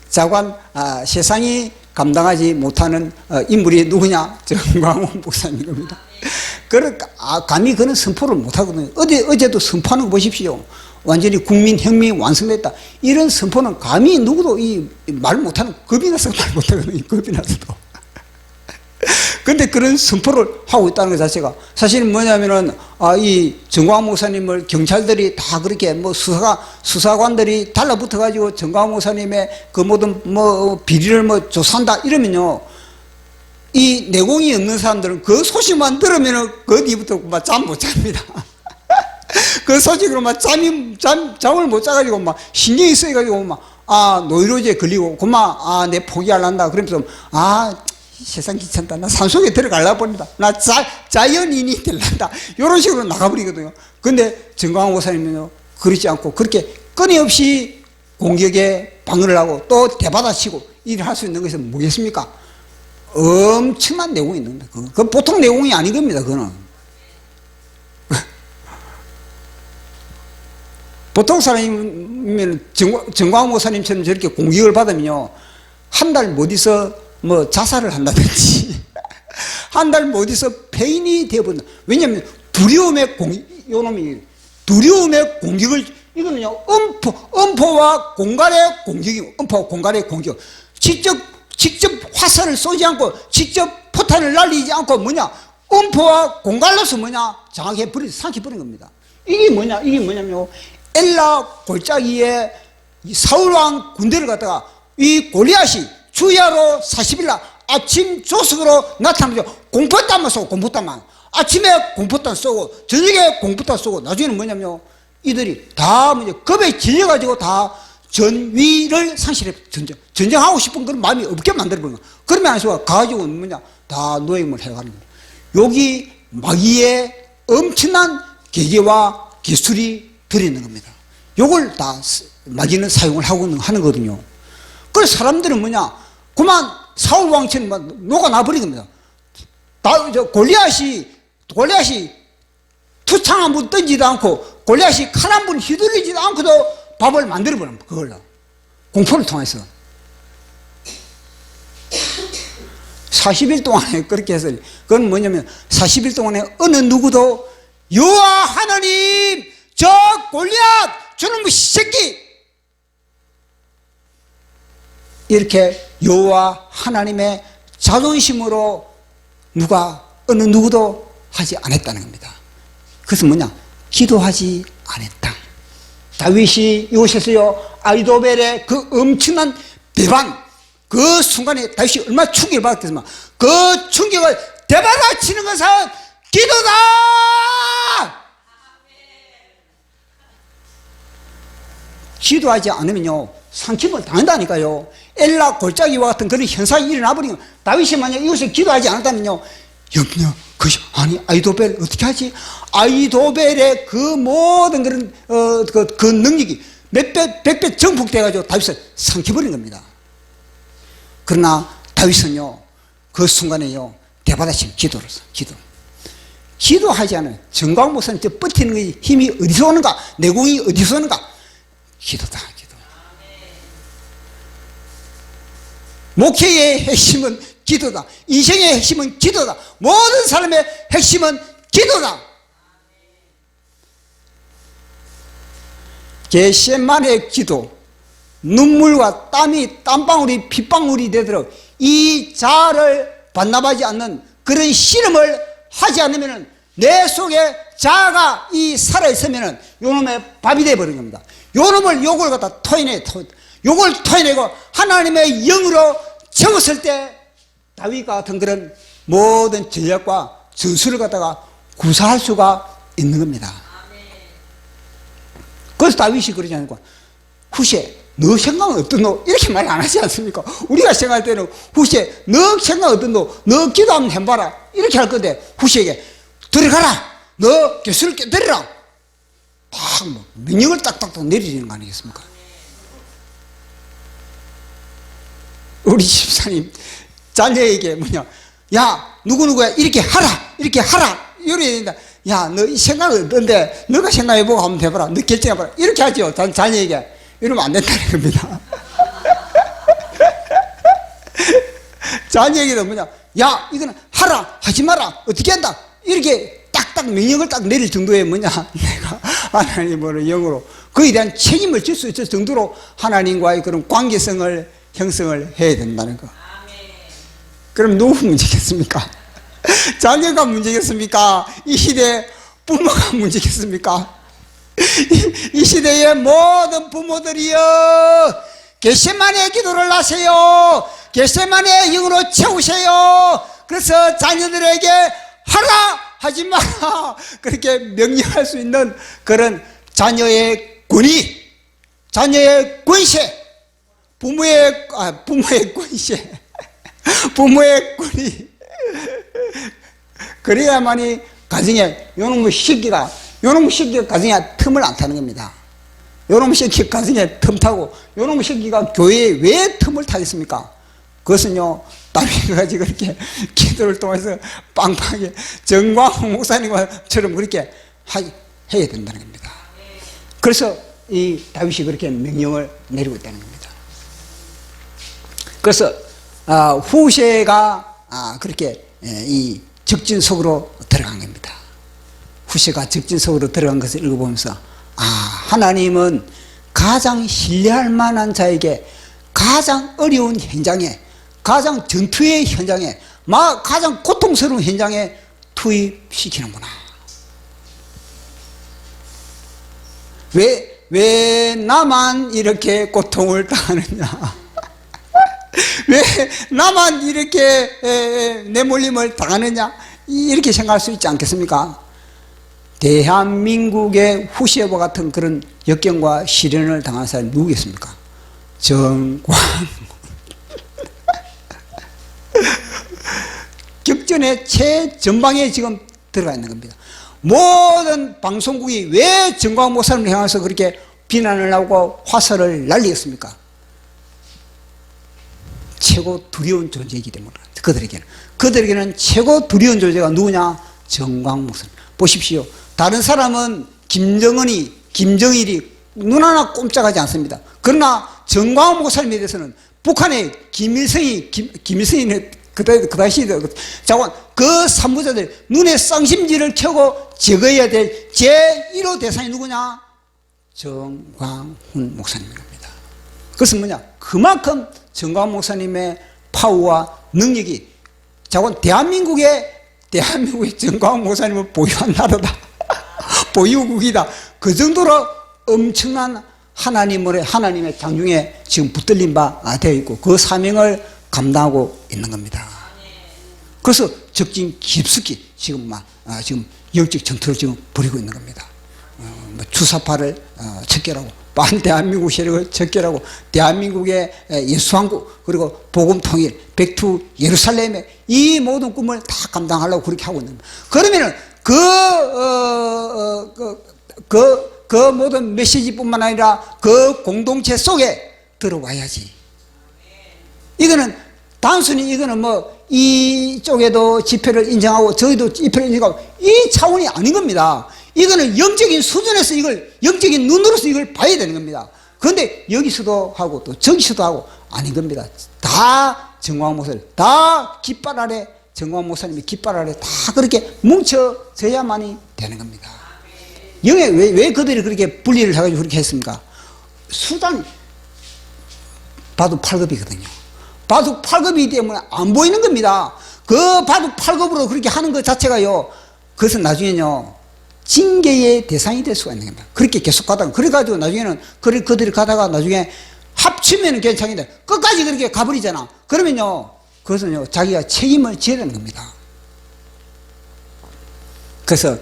자관 세상이 감당하지 못하는 인물이 누구냐? 정광훈 목사님 겁니다. 그러니까 감히 그는 선포를 못하거든요. 어제도 선포하는 거 보십시오. 완전히 국민혁명이 완성됐다. 이런 선포는 감히 누구도 말 못하는, 겁이 나서 말 못하거든요. 겁이 나서도. 근데 그런 선포를 하고 있다는 것 자체가 사실은 뭐냐면은 이 정광 목사님을 경찰들이 다 그렇게 수사관들이 달라붙어 가지고 정광 목사님의 그 모든 비리를 조사한다 이러면요, 이 내공이 없는 사람들은 그 소식만 들으면은 그 뒤부터 잠 못 잡니다. 그 소식으로 잠을 못 자가지고 신경이 쓰여가지고 노이로제에 걸리고 내 포기할란다. 그러면서 세상 귀찮다. 나 산속에 들어가려고 봅니다. 나 자연인이 될란다. 이런 식으로 나가버리거든요. 근데 정광훈 목사님은요, 그렇지 않고 그렇게 끊임없이 공격에 방어를 하고 또 대받아치고 일을 할 수 있는 것은 뭐겠습니까? 엄청난 내공이 있는 겁니다. 그건 보통 내공이 아닌 겁니다. 그거는. 보통 사람이면 정광훈 목사님처럼 저렇게 공격을 받으면요, 한 달 못 있어 자살을 한다든지 한 달 못 있어 폐인이 되어버린다. 왜냐하면 두려움의 공격을, 이거는요 음포와 공갈의 공격이고, 음포와 공갈의 공격, 직접 화살을 쏘지 않고 직접 포탄을 날리지 않고 음포와 공갈로서 장악해 버리, 삼켜버린 겁니다. 이게 뭐냐면요, 엘라 골짜기에 사울왕 군대를 갖다가 이 골리앗이 주야로 40일날 아침 조석으로 나타나죠. 공포탄만 쏘고, 공포탄만. 아침에 공포탄 쏘고, 저녁에 공포탄 쏘고, 나중에는 뭐냐면요, 이들이 다 겁에 질려가지고 다 전위를 상실해, 전쟁하고 싶은 그런 마음이 없게 만들어버린 거야. 그러면 안 쓰고 가지고 다 노예임을 해가는 거야. 여기 마귀의 엄청난 계계와 기술이 들어있는 겁니다. 요걸 다 마귀는 사용을 하는 거거든요. 그래서 사람들은 그만 사울왕처럼 녹아나버린 겁니다. 골리앗이 투창 한 번 던지지도 않고, 골리앗이 칼 한 번 휘둘리지도 않고도 밥을 만들어버린 거예요. 그걸로. 공포를 통해서. 40일 동안에 그렇게 해서, 그건 뭐냐면 40일 동안에 어느 누구도 여호와 하나님, 저 골리앗 저놈의 새끼, 이렇게 여호와 하나님의 자존심으로 어느 누구도 하지 않았다는 겁니다. 그래서 기도하지 않았다. 다윗이 이곳에서요, 아히도벨의 그 엄청난 배반, 그 순간에 다윗이 얼마나 충격을 받았겠지만, 그 충격을 되받아치는 것은 기도다! 기도하지 않으면요, 상침을 당한다니까요. 엘라 골짜기와 같은 그런 현상이 일어나버리면, 다윗이 만약 이것을 기도하지 않았다면요, 아히도벨 어떻게 하지? 아히도벨의 그 모든 그런 그 능력이 백배 정복돼가지고 다윗을 삼켜버린 겁니다. 그러나 다윗은요, 그 순간에요, 대받아친 기도하지 않은 정광 목사님 버티는 힘이 어디서 오는가? 내공이 어디서 오는가? 기도다. 목회의 핵심은 기도다. 인생의 핵심은 기도다. 모든 사람의 핵심은 기도다. 겟세마네의 기도, 눈물과 땀방울이 핏방울이 되도록 이 자아를 반납하지 않는 그런 씨름을 하지 않으면 내 속에 자아가 이 살아있으면은 요놈의 밥이 되어버린 겁니다. 요놈을 요걸 갖다 요걸 토해내고 하나님의 영으로 채웠을 때 다윗과 같은 그런 모든 전략과 전술을 갖다가 구사할 수가 있는 겁니다. 그래서 다윗이 그러지 않고 후시에 너 생각은 어떤노? 이렇게 말 안 하지 않습니까? 우리가 생각할 때는 후시에 너 생각 어떤노? 너 기도 한번 해봐라 이렇게 할 건데 후시에게 들어가라 너 교수를 깨뜨리라 딱 뭐 명령을 딱딱딱 내리는 거 아니겠습니까? 우리 집사님 자녀에게 야 누구누구야 이렇게 하라 이래야 된다. 야 너 이 생각은 어떤데 너가 생각해보고 한번 해봐라 너 결정해봐라 이렇게 하죠. 자녀에게. 이러면 안 된다는 겁니다. 자녀에게도 야 이거는 하라 하지 마라 어떻게 한다 이렇게 딱딱 명령을 딱 내릴 정도의 내가 하나님으로 영으로 그에 대한 책임을 질 수 있을 정도로 하나님과의 그런 관계성을 형성을 해야 된다는 거. 그럼 누구 문제겠습니까? 자녀가 문제겠습니까? 이 시대 부모가 문제겠습니까? 이 시대의 모든 부모들이여 겟세마네 기도를 하세요. 겟세마네 영으로 채우세요. 그래서 자녀들에게 하라 하지 마라 그렇게 명령할 수 있는 그런 자녀의 권위, 자녀의 권세, 부모의 권세, 부모의 권위. 그래야만이 가정에 요놈의 새끼가 가정에 틈을 안 타는 겁니다. 요놈의 새끼가 가정에 틈 타고 요놈의 새끼가 교회에 왜 틈을 타겠습니까? 그것은요 다윗이 그렇게 기도를 통해서 빵빵하게 정광훈 목사님처럼 그렇게 해야 된다는 겁니다. 그래서 이 다윗이 그렇게 명령을 내리고 있다는 겁니다. 그래서 후세가 그렇게 이 적진 속으로 들어간 겁니다. 후세가 적진 속으로 들어간 것을 읽어보면서 하나님은 가장 신뢰할 만한 자에게 가장 어려운 현장에, 가장 전투의 현장에, 가장 고통스러운 현장에 투입시키는구나. 왜 나만 이렇게 고통을 당하느냐? 왜 나만 이렇게 내몰림을 당하느냐? 이렇게 생각할 수 있지 않겠습니까? 대한민국의 후세와 같은 그런 역경과 시련을 당한 사람이 누구겠습니까? 정광훈. 격전의 최전방에 지금 들어가 있는 겁니다. 모든 방송국이 왜 정광훈 목사님을 향해서 그렇게 비난을 하고 화살을 날리겠습니까? 최고 두려운 존재이기 때문에 그들에게는 최고 두려운 존재가 누구냐? 정광훈 목사님. 보십시오. 다른 사람은 김정일이 눈 하나 꼼짝하지 않습니다. 그러나 정광훈 목사님에 대해서는 북한의 김일성이 그 당시 그 산부자들 눈에 쌍심지를 켜고 제거해야 될 제1호 대상이 누구냐? 정광훈 목사님입니다. 그것은 그만큼 정광훈 목사님의 파워와 능력이 대한민국의 정광훈 목사님을 보유한 나라다. 보유국이다. 그 정도로 엄청난 하나님의 장중에 지금 붙들린 바 되어 있고 그 사명을 감당하고 있는 겁니다. 그래서 적진 깊숙이 지금 영적 전투를 지금 벌이고 있는 겁니다. 주사파를 척결하고 반대한민국 세력을 척결하고 대한민국의 예수왕국 그리고 복음통일 백투 예루살렘의 이 모든 꿈을 다 감당하려고 그렇게 하고 있는 겁니다. 그러면은 그 모든 메시지뿐만 아니라 그 공동체 속에 들어와야지. 이거는 단순히 이쪽에도 집회를 인정하고 저희도 집회를 인정하고 이 차원이 아닌 겁니다. 이거는 영적인 수준에서 영적인 눈으로서 이걸 봐야 되는 겁니다. 그런데 여기서도 하고 또 저기서도 하고 아닌 겁니다. 다 정광훈 목사님, 다 깃발 아래 정광훈 목사님의 깃발 아래 다 그렇게 뭉쳐져야만이 되는 겁니다. 왜 그들이 그렇게 분리를 해가지고 그렇게 했습니까? 수단 바둑 8급이거든요. 바둑 8급이기 때문에 안 보이는 겁니다. 그 바둑 8급으로 그렇게 하는 것 자체가요, 그것은 나중에요 징계의 대상이 될 수가 있는 겁니다. 그렇게 계속 가다가, 그래가지고 나중에는, 그들이 가다가 나중에 합치면 괜찮은데, 끝까지 그렇게 가버리잖아. 그러면요, 그것은요, 자기가 책임을 져야 되는 겁니다. 그래서,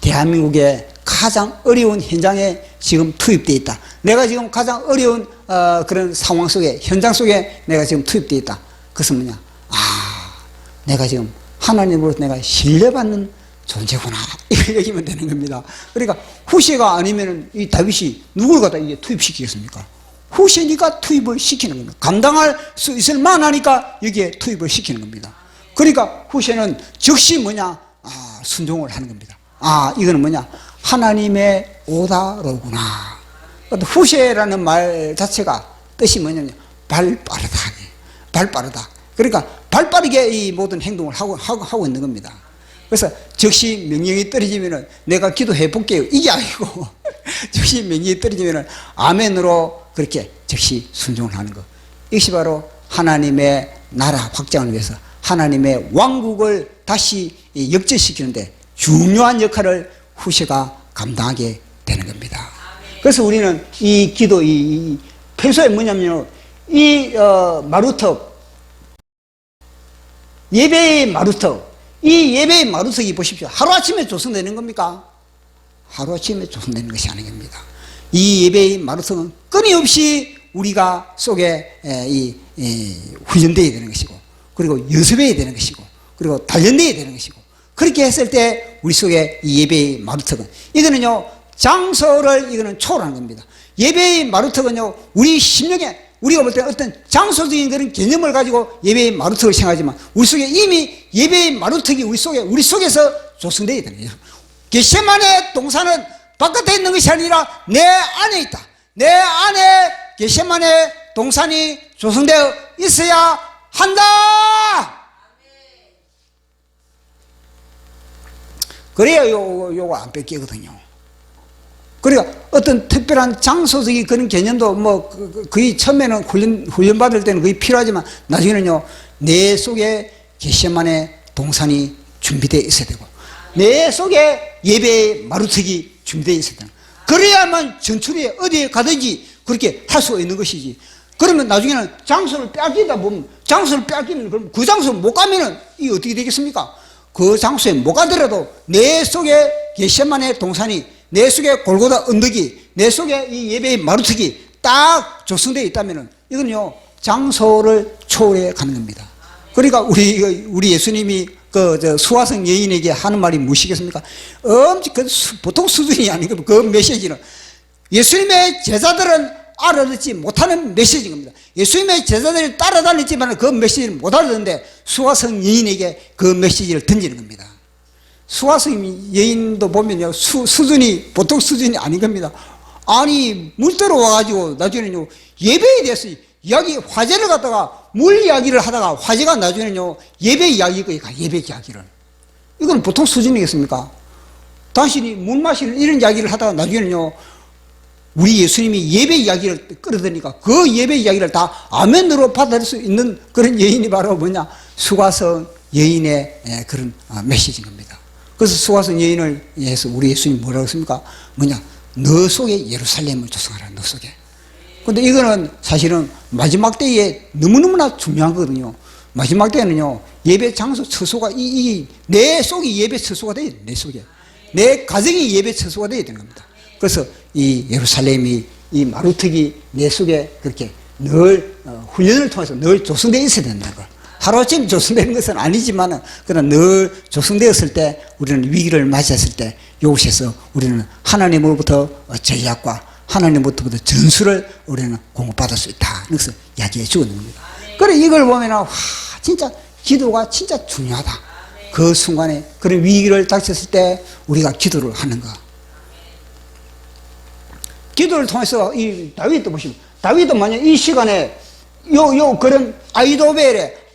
대한민국의 가장 어려운 현장에 지금 투입되어 있다. 내가 지금 가장 어려운, 그런 상황 속에, 현장 속에 내가 지금 투입되어 있다. 그것은 뭐냐? 내가 지금 하나님으로서 내가 신뢰받는 존재구나. 이걸 여기면 되는 겁니다. 그러니까 후세가 아니면은 이 다윗이 누굴 갖다 이게 투입시키겠습니까? 후세니까 투입을 시키는 겁니다. 감당할 수 있을 만하니까 여기에 투입을 시키는 겁니다. 그러니까 후세는 즉시 뭐냐? 순종을 하는 겁니다. 이거는 뭐냐? 하나님의 오다로구나. 후세라는 말 자체가 뜻이 뭐냐면 발빠르다. 발빠르다. 그러니까 발빠르게 이 모든 행동을 하고 있는 겁니다. 그래서 즉시 명령이 떨어지면은 내가 기도해 볼게요. 이게 아니고 즉시 명령이 떨어지면은 아멘으로 그렇게 즉시 순종을 하는 것. 이것이 바로 하나님의 나라 확장을 위해서 하나님의 왕국을 다시 역전시키는데 중요한 역할을 후세가 감당하게 되는 겁니다. 그래서 우리는 이 기도, 이 평소에 뭐냐면요, 마루턱, 예배의 마루턱, 이 예배의 마루턱이 보십시오. 하루아침에 조성되는 겁니까? 하루아침에 조성되는 것이 아닌 겁니다. 이 예배의 마루턱은 끊임없이 우리가 속에 훈련되어야 되는 것이고, 그리고 연습해야 되는 것이고, 그리고 단련되어야 되는 것이고, 그렇게 했을 때 우리 속에 이 예배의 마루턱은, 이거는요, 장소를 이거는 초월하는 겁니다. 예배의 마루턱은요, 우리 심령에, 우리가 볼 때 어떤 장소적인 그런 개념을 가지고 예배의 마루턱을 생각하지만 우리 속에 이미 예배의 마루턱이 우리 속에서 조성되어야 되는 거예요. 겟세마네 동산은 바깥에 있는 것이 아니라 내 안에 있다. 내 안에 겟세마네 동산이 조성되어 있어야 한다. 그래야 요거 안 뺏기거든요. 그러니까 어떤 특별한 장소적인 그런 개념도 뭐 거의 처음에는 훈련 받을 때는 거의 필요하지만 나중에는요, 내 속에 겟세마네 동산이 준비되어 있어야 되고 내 속에 예배의 마루턱이 준비되어 있어야 되는, 그래야만 전출에 어디에 가든지 그렇게 할 수 있는 것이지. 그러면 나중에는 장소를 빼앗기다 보면, 장소를 빼앗기면 그럼 그 장소를 못 가면은 이게 어떻게 되겠습니까? 그 장소에 못 가더라도 내 속에 겟세마네 동산이, 내 속에 골고다 언덕이, 내 속에 이 예배의 마루턱이 딱 조성되어 있다면은 이건요, 장소를 초월해 가는 겁니다. 그러니까 우리 예수님이 수화성 여인에게 하는 말이 무엇이겠습니까? 보통 수준이 아니고 그 메시지는 예수님의 제자들은 알아듣지 못하는 메시지인 겁니다. 예수님의 제자들이 따라다녔지만 그 메시지를 못 알아듣는데 수화성 여인에게 그 메시지를 던지는 겁니다. 수화성 여인도 보면요, 수준이 보통 수준이 아닌 겁니다. 아니, 물들어 와가지고 나중에는요, 예배에 대해서 이야기, 화제를 갖다가 물 이야기를 하다가 화제가 나중에는요, 예배 이야기가 예배 이야기를. 이건 보통 수준이겠습니까? 당신이 물 마시는 이런 이야기를 하다가 나중에는요, 우리 예수님이 예배 이야기를 끌어들이니까 그 예배 이야기를 다 아멘으로 받아들일 수 있는 그런 여인이 바로 뭐냐? 수화성 여인의 그런 메시지인 겁니다. 그래서 수화성 여인을 위해서 우리 예수님이 뭐라고 했습니까? 뭐냐? 너 속에 예루살렘을 조성하라, 너 속에. 근데 이거는 사실은 마지막 때에 너무너무나 중요한 거거든요. 마지막 때는요, 예배 장소 처소가, 내 속이 예배 처소가 돼야 돼, 내 속에. 내 가정이 예배 처소가 돼야 되는 겁니다. 그래서 이 예루살렘이, 이 마루턱이 내 속에 그렇게 늘 훈련을 통해서 늘 조성되어 있어야 된다는 걸. 하루아침에 조성되는 것은 아니지만, 그러나 늘 조성되었을 때 우리는 위기를 맞이했을 때 이곳에서 우리는 하나님으로부터 전략과 하나님으로부터 전술을 우리는 공급받을 수 있다. 그래서 이야기해 주고 있는 겁니다. 그래, 이걸 보면 진짜 기도가 진짜 중요하다. 그 순간에 그런 위기를 닥쳤을 때 우리가 기도를 하는 거. 기도를 통해서 이 다윗도 보시면, 다윗도 만약 이 시간에 그런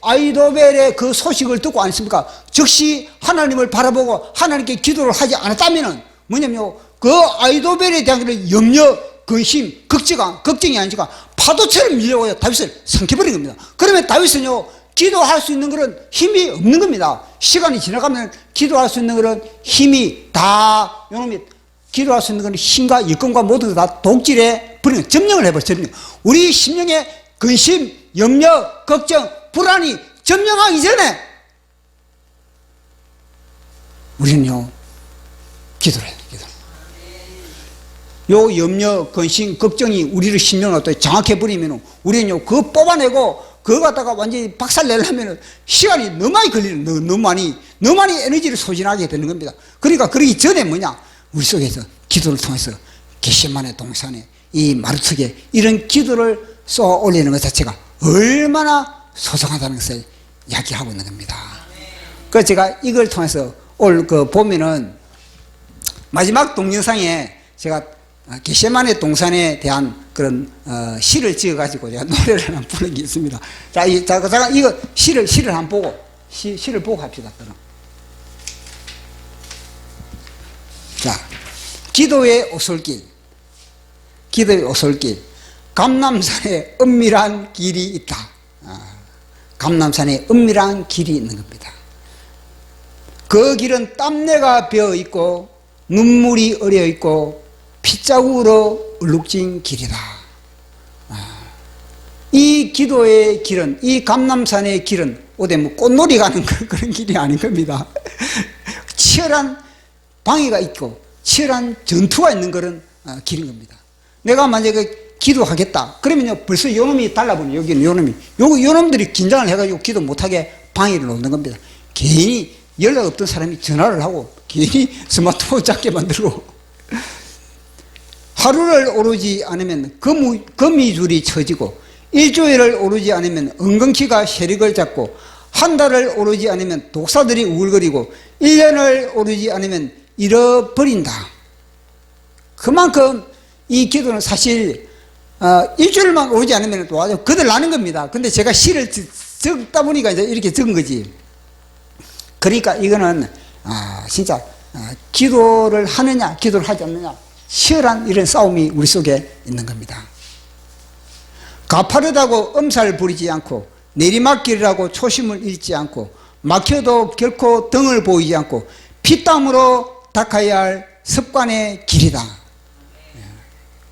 아이도벨의 그 소식을 듣고 안 했습니까? 즉시 하나님을 바라보고 하나님께 기도를 하지 않았다면은 뭐냐면요, 그 아이도벨에 대한 그런 염려, 근심, 걱정이 아니라 파도처럼 밀려와요 다윗을 삼켜버린 겁니다. 그러면 다윗은요, 기도할 수 있는 그런 힘이 없는 겁니다. 시간이 지나가면 기도할 수 있는 그런 힘이 다 요놈이 기도할 수 있는 그런 힘과 여건과 모든 것 다 독질해 버리는, 점령을 해버려. 점령. 우리 심령의 근심, 염려, 걱정, 불안이 점령하기 전에 우리는요 기도를 해야 돼요. 기도. 요 염려, 근심, 걱정이 우리를 심령을 어떻게 장악해 버리면 우리는요 그거 뽑아내고 그거 갖다가 완전히 박살 내려면 시간이 너무 많이 걸리는, 너무 많이 에너지를 소진하게 되는 겁니다. 그러니까 그러기 전에 뭐냐, 우리 속에서 기도를 통해서 겟세마네 동산에 이 마루턱에 이런 기도를 쏘아 올리는 것 자체가 얼마나 소중하다는 것을 이야기하고 있는 겁니다. 그래서 제가 이걸 통해서 오늘 보면은 마지막 동영상에 제가 겟세마네 동산에 대한 그런 시를 지어가지고 제가 노래를 하나 부른 게 있습니다. 자, 잠깐 이거 시를 한번 보고 시를 보고 합시다. 그럼. 자, 기도의 오솔길, 기도의 오솔길. 감람산에 은밀한 길이 있다. 감람산에 은밀한 길이 있는 겁니다. 그 길은 땀내가 배어 있고 눈물이 어려 있고 핏자국으로 얼룩진 길이다. 이 기도의 길은, 이 감람산의 길은 어디 뭐 꽃놀이 가는 그런 길이 아닌 겁니다. 치열한 방해가 있고 치열한 전투가 있는 그런 길인 겁니다. 내가 만약에 기도하겠다 그러면요 벌써 요놈이 달라붙는, 여기는 요놈들이 긴장을 해가지고 기도 못하게 방해를 놓는 겁니다. 괜히 연락 없던 사람이 전화를 하고 괜히 스마트폰 잡게 만들고 하루를 오르지 않으면 거미줄이 쳐지고 일주일을 오르지 않으면 엉겅퀴가 세력을 잡고 한 달을 오르지 않으면 독사들이 우글거리고 1년을 오르지 않으면 잃어버린다. 그만큼 이 기도는 사실 일주일만 오르지 않으면 또 아주 거들나는 겁니다. 근데 제가 시를 적다 보니까 이제 이렇게 적은 거지. 그러니까 이거는 진짜 기도를 하느냐 기도를 하지 않느냐 치열한 이런 싸움이 우리 속에 있는 겁니다. 가파르다고 엄살 부리지 않고 내리막길이라고 초심을 잃지 않고 막혀도 결코 등을 보이지 않고 피땀으로 닦아야 할 습관의 길이다.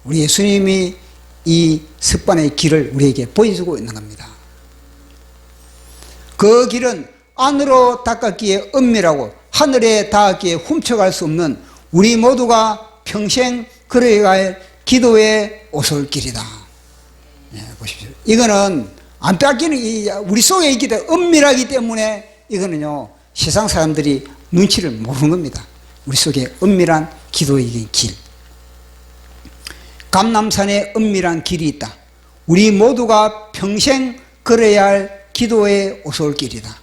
우리 예수님이 이 습관의 길을 우리에게 보여주고 있는 겁니다. 그 길은 안으로 닦았기에 은밀하고 하늘에 닿았기에 훔쳐갈 수 없는 우리 모두가 평생 걸어야 할 기도의 오솔길이다. 보십시오. 이거는 안 뺏기는, 우리 속에 있기 때문에 은밀하기 때문에 이거는요 세상 사람들이 눈치를 모르는 겁니다. 우리 속에 은밀한 기도의 길. 감람산에 은밀한 길이 있다. 우리 모두가 평생 걸어야 할 기도의 오솔길이다.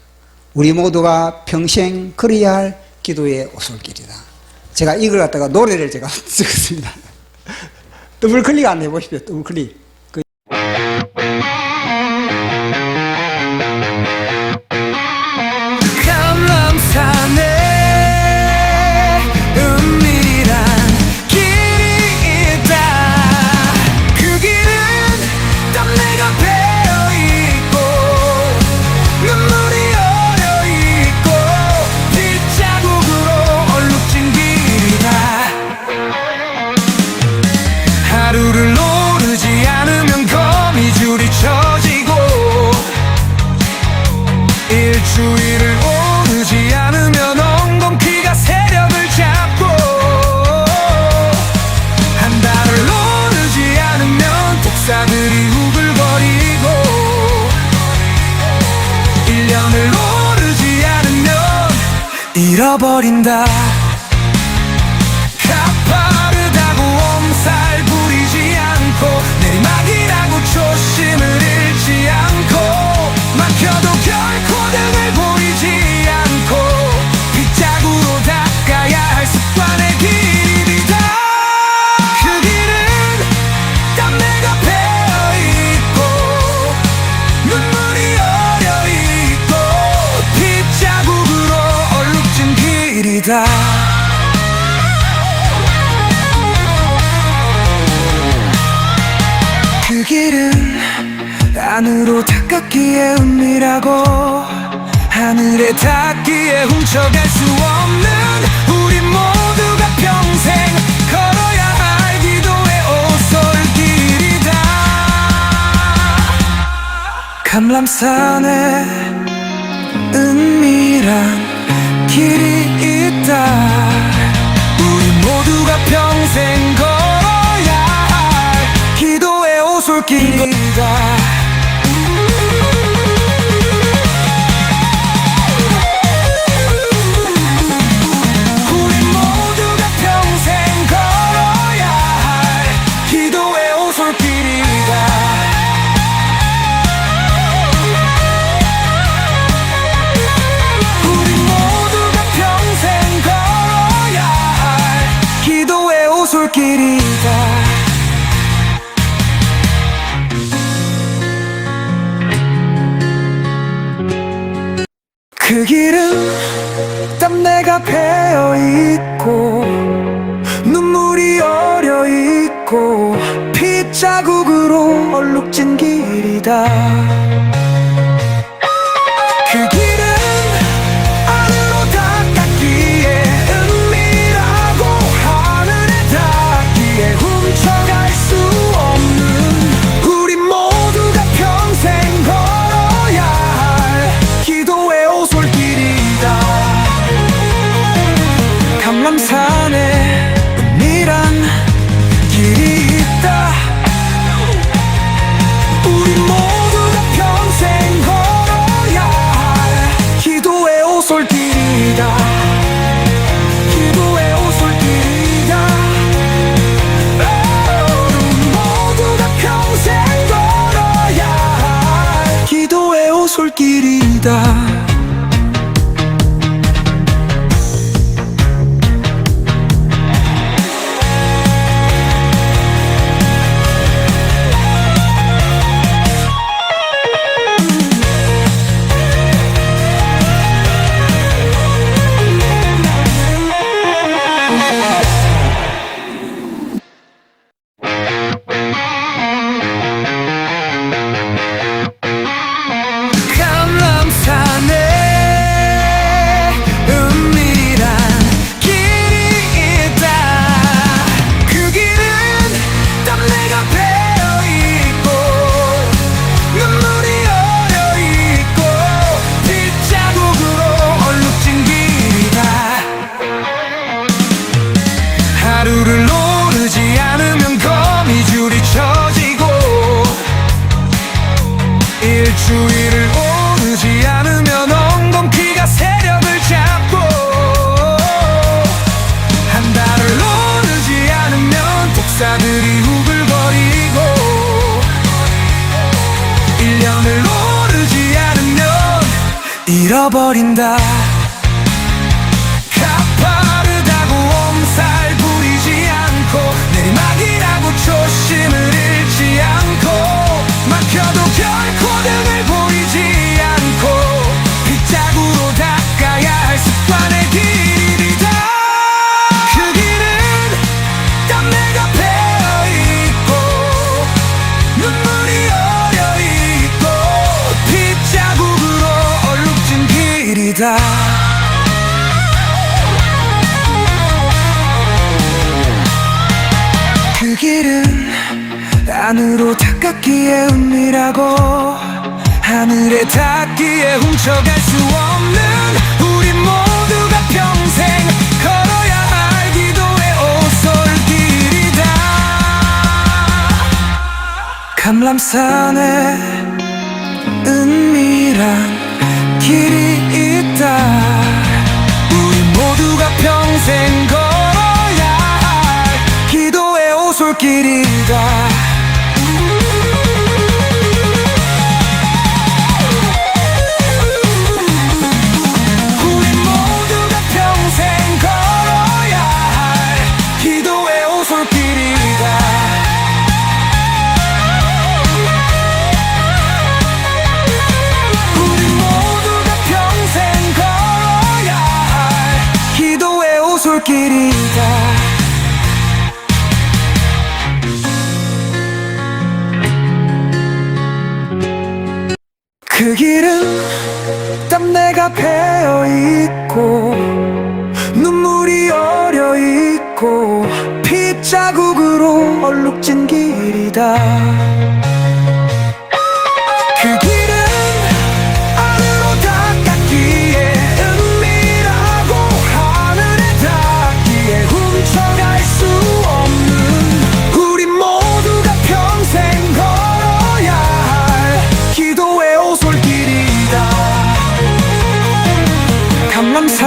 우리 모두가 평생 걸어야 할 기도의 오솔길이다. 제가 이걸 갖다가 노래를 제가 쓰겠습니다. 더블 클릭 안 해보십시오. 더블 클릭. 일주일을 오르지 않으면 엉겅퀴가 세력을 잡고 한 달을 오르지 않으면 독사들이 우글거리고 1년을 오르지 않으면 잃어버린다. 가파르다고 엄살 부리지 않고 내리막이라고 초심을 잃지 않고 막혀도 결코 등을 보이지 않고 빗자국으로 닦아야 할 습관의 길이다. 그 길은 땀내가 배어있고 눈물이 어려있고 빗자국으로 얼룩진 길이다. 그 길은 안으로 닦았기에 은밀하고 하늘에 닿기에 훔쳐갈 수 없는 우리 모두가 평생 걸어야 할 기도의 오솔길이다. 감람산에 은밀한 길이 있다. 우리 모두가 평생 걸어야 할 기도의 오솔길이다. 오솔길이다. 그 길은 땀내가 배어있고 눈물이 어려있고 핏자국으로 얼룩진 길이다. 그 길은 안으로 닦았기에 은밀하고 하늘에 닿기에 훔쳐갈 수 없는 우리 모두가 평생 걸어야 할 기도의 오솔길이다. 감람산에 은밀한 길이 있다. 우리 모두가 평생 걸어야 할 기도의 오솔길이다. 기도의 오솔길이다. 우리 모두가 평생 걸어야 할 기도의 오솔길이다. 하루를 오르지 않으면 거미줄이 쳐지고 일주일을 오르지 않으면 엉겅퀴가 세력을 잡고 한 달을 오르지 않으면 독사들이 우글거리고 1년을 오르지 않으면 잃어버린다. 내리막이라고 초심을 잃지 않고 막혀도 결코 등을 보이지 않고 빗자루로 닦아야 할 습관의 길이다. 그 길은 땀내가 배어있고 눈물이 어려있고 빗자국으로 얼룩진 길이다. 그 길은 안으로 닦았기에 은밀하고 하늘에 닿기에 훔쳐갈 수 없는 우리 모두가 평생 걸어야 할 기도의 오솔길이다. 감람산에 은밀한 길이 있다. 우리 모두가 평생 걸어야 할 기도의 오솔길이다. 우리 모두가 평생 걸어야 할 기도의 오솔길이다. 우리 모두가 평생 걸어야 할 기도의 오솔길이다. 길은 땀내가 배어 있고 눈물이 어려 있고 핏자국으로 얼룩진 길이다. 그 길은 안으로 닿기에 은밀하고 하늘에 닿기에 훔쳐갈 수 없는 우리 모두가 평생 걸어야 할 기도의 오솔길이다. 감람산